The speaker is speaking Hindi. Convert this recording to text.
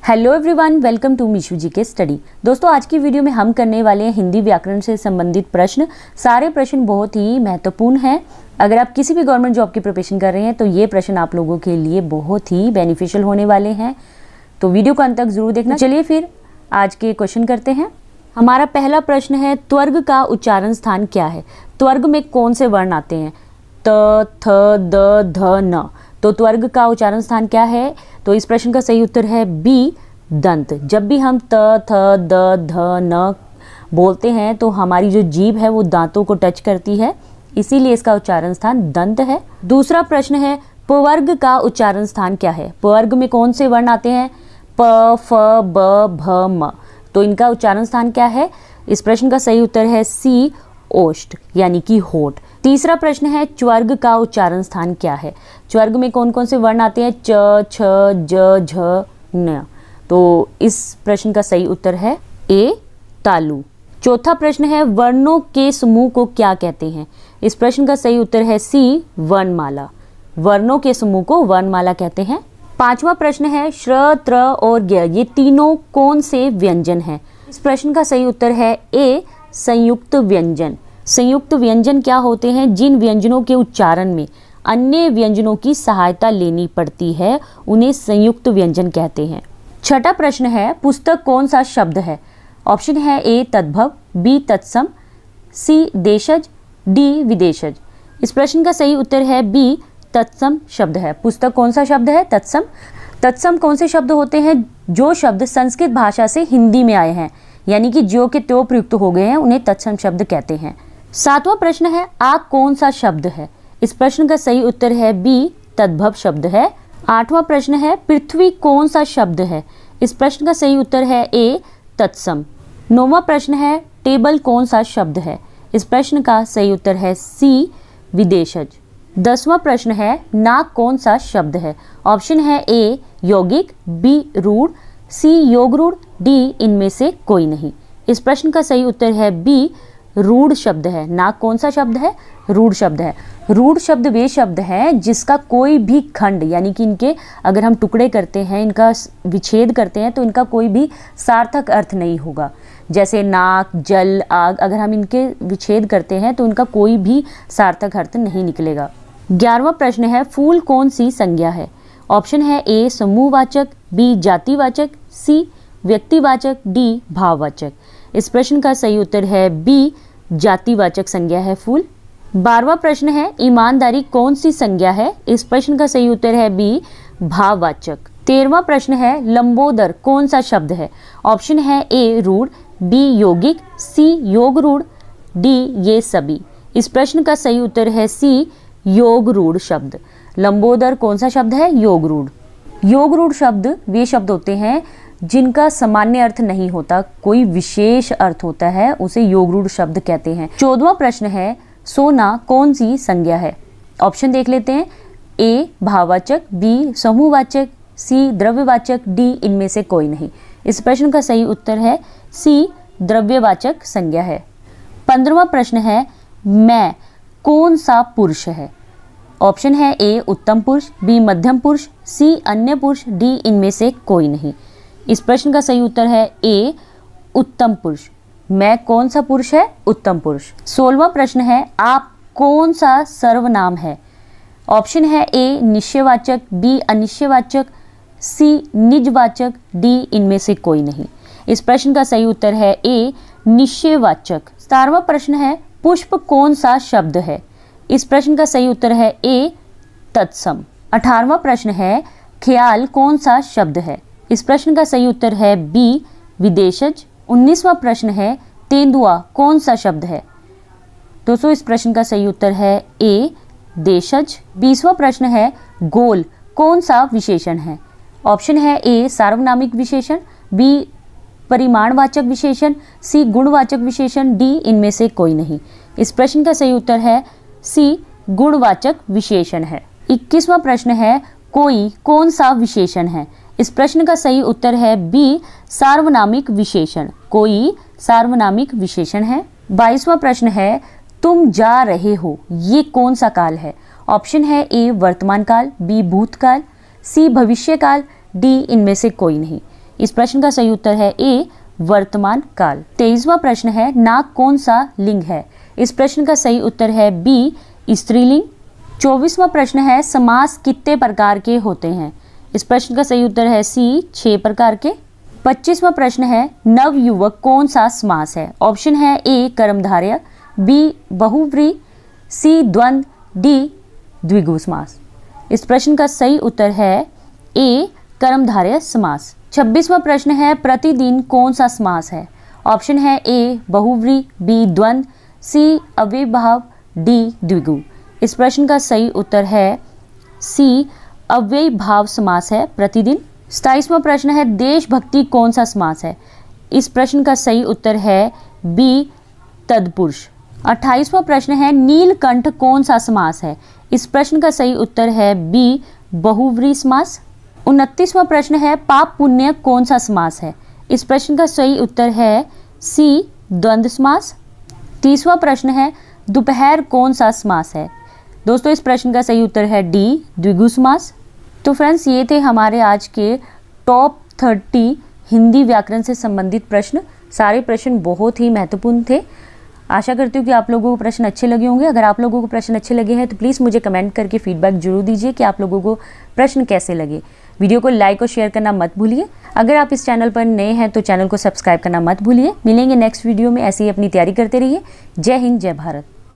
हेलो एवरीवन, वेलकम टू मीशू जी के स्टडी। दोस्तों, आज की वीडियो में हम करने वाले हैं हिंदी व्याकरण से संबंधित प्रश्न। सारे प्रश्न बहुत ही महत्वपूर्ण हैं। अगर आप किसी भी गवर्नमेंट जॉब की प्रिपरेशन कर रहे हैं तो ये प्रश्न आप लोगों के लिए बहुत ही बेनिफिशियल होने वाले हैं, तो वीडियो को अंत तक जरूर देखना। चलिए फिर आज के क्वेश्चन करते हैं। हमारा पहला प्रश्न है, त्वर्ग का उच्चारण स्थान क्या है? त्वर्ग में कौन से वर्ण आते हैं? त, थ, द, ध, न। तो त्वर्ग का उच्चारण स्थान क्या है? तो इस प्रश्न का सही उत्तर है बी, दंत। जब भी हम त, थ, द, ध, न बोलते हैं तो हमारी जो जीभ है वो दांतों को टच करती है, इसीलिए इसका उच्चारण स्थान दंत है। दूसरा प्रश्न है, पवर्ग का उच्चारण स्थान क्या है? पवर्ग में कौन से वर्ण आते हैं? प, फ, ब, भ, म। तो इनका उच्चारण स्थान क्या है? इस प्रश्न का सही उत्तर है सी, ओष्ठ यानी कि होठ। तीसरा प्रश्न है, च्वर्ग का उच्चारण स्थान क्या है? च्वर्ग में कौन कौन से वर्ण आते हैं? च, छ, ज, झ, न। तो इस प्रश्न का सही उत्तर है ए, तालु। चौथा प्रश्न है, वर्णों के समूह को क्या कहते हैं? इस प्रश्न का सही उत्तर है सी, वर्णमाला। वर्णों के समूह को वर्णमाला कहते हैं। पांचवा प्रश्न है, श्र, त्र और ज्ञ ये तीनों कौन से व्यंजन हैं? इस प्रश्न का सही उत्तर है ए, संयुक्त व्यंजन। संयुक्त व्यंजन क्या होते हैं? जिन व्यंजनों के उच्चारण में अन्य व्यंजनों की सहायता लेनी पड़ती है उन्हें संयुक्त व्यंजन कहते हैं। छठा प्रश्न है, पुस्तक कौन सा शब्द है? ऑप्शन है ए, तद्भव, बी, तत्सम, सी, देशज, डी, विदेशज। इस प्रश्न का सही उत्तर है बी, तत्सम शब्द है। पुस्तक कौन सा शब्द है? तत्सम। तत्सम कौन से शब्द होते हैं? जो शब्द संस्कृत भाषा से हिंदी में आए हैं, यानी कि ज्यों के त्यों प्रयुक्त हो गए हैं, उन्हें तत्सम शब्द कहते हैं। सातवां प्रश्न है, आग कौन सा शब्द है? इस प्रश्न का सही उत्तर है बी, तद्भव शब्द है। आठवां प्रश्न है, पृथ्वी कौन सा शब्द है? इस प्रश्न का सही उत्तर है ए, तत्सम। नौवां प्रश्न है, टेबल कौन सा शब्द है? इस प्रश्न का सही उत्तर है सी, विदेशज। 10वां प्रश्न है, नाक कौन सा शब्द है? ऑप्शन है ए, यौगिक, बी, रूढ़, सी, योग रूढ़, डी, इनमें से कोई नहीं। इस प्रश्न का सही उत्तर है बी, रूढ़ शब्द है। नाक कौन सा शब्द है? रूढ़ शब्द है। रूढ़ शब्द वे शब्द हैं जिसका कोई भी खंड, यानी कि इनके अगर हम टुकड़े करते हैं, इनका विच्छेद करते हैं तो इनका कोई भी सार्थक अर्थ नहीं होगा। जैसे नाक, जल, आग, अगर हम इनके विच्छेद करते हैं तो इनका कोई भी सार्थक अर्थ नहीं निकलेगा। 11वां प्रश्न है, फूल कौन सी संज्ञा है? ऑप्शन है ए, समूहवाचक, बी, जातिवाचक, सी, व्यक्तिवाचक, डी, भाववाचक। इस प्रश्न का सही उत्तर है बी, जातिवाचक संज्ञा है फूल। 12वां प्रश्न है, ईमानदारी कौन सी संज्ञा है? इस प्रश्न का सही उत्तर है बी, भाववाचक। 13वां प्रश्न है, लंबोदर कौन सा शब्द है? ऑप्शन है ए, रूढ़, बी, यौगिक, सी, योग रूढ़, डी, ये सभी। इस प्रश्न का सही उत्तर है सी, योग रूढ़ शब्द। लंबोदर कौन सा शब्द है? योग रूढ़। योग रूढ़ शब्द वे शब्द होते हैं जिनका सामान्य अर्थ नहीं होता, कोई विशेष अर्थ होता है, उसे योग रूढ़ शब्द कहते हैं। 14वां प्रश्न है, सोना कौन सी संज्ञा है? ऑप्शन देख लेते हैं, ए, भाववाचक, बी, समूहवाचक, सी, द्रव्यवाचक, डी, इनमें से कोई नहीं। इस प्रश्न का सही उत्तर है सी, द्रव्यवाचक संज्ञा है। 15वां प्रश्न है, मैं कौन सा पुरुष है? ऑप्शन है ए, उत्तम पुरुष, बी, मध्यम पुरुष, सी, अन्य पुरुष, डी, इनमें से कोई नहीं। इस प्रश्न का सही उत्तर है ए, उत्तम पुरुष। मैं कौन सा पुरुष है? उत्तम पुरुष। 16वां प्रश्न है, आप कौन सा सर्वनाम है? ऑप्शन है ए, निश्चयवाचक, बी, अनिश्चयवाचक, सी, निजवाचक, डी, इनमें से कोई नहीं। इस प्रश्न का सही उत्तर है ए, निश्चयवाचक। 17वां प्रश्न है, पुष्प कौन सा शब्द है? इस प्रश्न का सही उत्तर है ए, तत्सम। 18वां प्रश्न है, ख्याल कौन सा शब्द है? इस प्रश्न का सही उत्तर है बी, विदेशज। 19वां प्रश्न है, तेंदुआ कौन सा शब्द है? दोस्तों, इस प्रश्न का सही उत्तर है ए, देशज। 20वां प्रश्न है, गोल कौन सा विशेषण है? ऑप्शन है ए, सार्वनामिक विशेषण, बी, परिमाणवाचक विशेषण, सी, गुणवाचक विशेषण, डी, इनमें से कोई नहीं। इस प्रश्न का सही उत्तर है सी, गुणवाचक विशेषण है। 21वां प्रश्न है, कोई कौन सा विशेषण है? इस प्रश्न का सही उत्तर है बी, सार्वनामिक विशेषण। कोई सार्वनामिक विशेषण है। 22वां प्रश्न है, तुम जा रहे हो, ये कौन सा काल है? ऑप्शन है ए, वर्तमान काल, बी, भूतकाल, सी, भविष्य काल, डी, इनमें से कोई नहीं। इस प्रश्न का सही उत्तर है ए वर्तमान काल। 23वां प्रश्न है नाग कौन सा लिंग है। इस प्रश्न का सही उत्तर है बी स्त्रीलिंग। 24वां प्रश्न है समास कितने प्रकार के होते हैं। इस प्रश्न का सही उत्तर है सी 6 प्रकार के। 25वां प्रश्न है नवयुवक कौन सा समास है। ऑप्शन है ए कर्मधारय, बी बहुव्रीहि, सी द्वंद्व, डी द्विगु समास। इस प्रश्न का सही उत्तर है ए कर्मधारय समास। 26वां प्रश्न है प्रतिदिन कौन सा समास है। ऑप्शन है ए बहुव्रीहि, बी द्वंद्व, सी अव्ययीभाव, डी द्विगु। इस प्रश्न का सही उत्तर है सी अव्ययीभाव समास है प्रतिदिन। 27वां प्रश्न है देशभक्ति कौन सा समास है। इस प्रश्न का सही उत्तर है बी तत्पुरुष। 28वां प्रश्न है नीलकंठ कौन सा समास है। इस प्रश्न का सही उत्तर है बी बहुव्रीहि समास। 29वां प्रश्न है पाप पुण्य कौन सा समास है। इस प्रश्न का सही उत्तर है सी द्वंद्व समास। 30वां प्रश्न है दोपहर कौन सा समास है। दोस्तों इस प्रश्न का सही उत्तर है डी द्विगु समास। तो फ्रेंड्स ये थे हमारे आज के टॉप 30 हिंदी व्याकरण से संबंधित प्रश्न। सारे प्रश्न बहुत ही महत्वपूर्ण थे। आशा करती हूँ कि आप लोगों को प्रश्न अच्छे लगे होंगे। अगर आप लोगों को प्रश्न अच्छे लगे हैं तो प्लीज़ मुझे कमेंट करके फीडबैक जरूर दीजिए कि आप लोगों को प्रश्न कैसे लगे। वीडियो को लाइक और शेयर करना मत भूलिए। अगर आप इस चैनल पर नए हैं तो चैनल को सब्सक्राइब करना मत भूलिए। मिलेंगे नेक्स्ट वीडियो में। ऐसे ही अपनी तैयारी करते रहिए। जय हिंद, जय भारत।